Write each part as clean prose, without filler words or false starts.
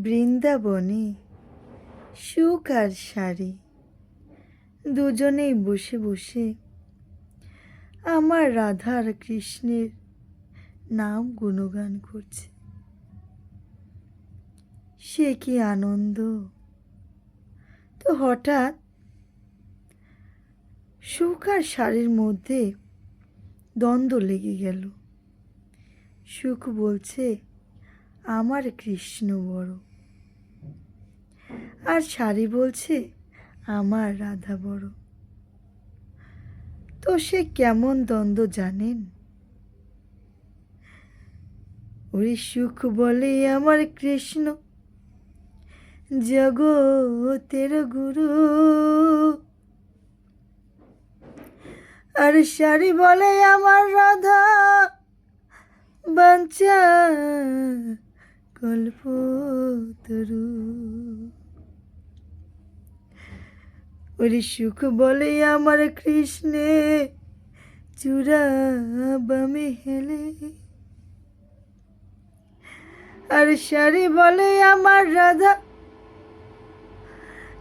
বৃন্দাবনে সুখ আর শাড়ি দুজনেই বসে বসে আমার রাধা আর কৃষ্ণের নাম গুণগান করছে। সে কি আনন্দ! তো হঠাৎ সুখ আর শাড়ির মধ্যে দ্বন্দ্ব লেগে গেল। সুখ বলছে আমার কৃষ্ণ বড়, আর শাড়ি বলছে আমার রাধা বড়। তো সে কেমন দ্বন্দ্ব জানেন? ওই সুখ বলে আমার কৃষ্ণ জগতের গুরু, আর শাড়ি বলে আমার রাধা বাঞ্ছা কল্পতরু। ওরে সুখ বলে আমার কৃষ্ণে চূড়া বামে হেলে, আর শাড়ি বলে আমার রাধা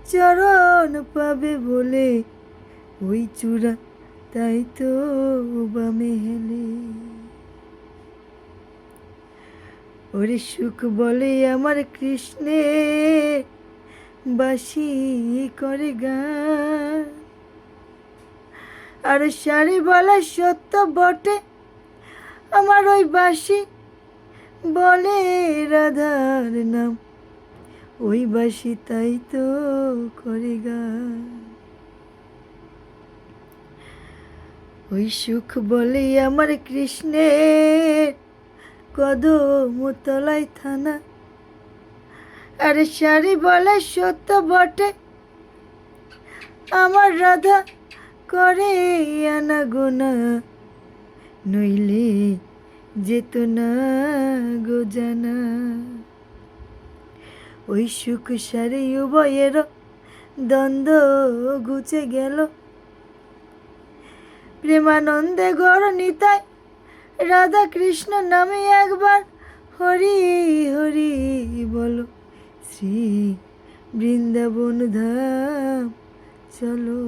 চরণ পাবে বলে ওই চূড়া তাই তো বামে হেলে। ওরে সুখ বলে আমার কৃষ্ণে বাঁশি করে গান, আর শাড়ি বলে সত্য বটে আমার ওই বাঁশি বলে রাধার নাম, ওই বাঁশি তাই তো করে গান। ওই সুখ বলে আমার কৃষ্ণের কদম তলায় থানা, আর শাড়ি বলে সত্য বটে আমার রাধা করে আনা গোনা, নইলে যেত না গো জানা। ওই সুখ শাড়ি উভয়ের দ্বন্দ্ব ঘুচে গেল, প্রেমানন্দে গড় নিতাই রাধা কৃষ্ণ নামে একবার হরি হরি বলো, শ্রী বৃন্দাবন ধাম চলো।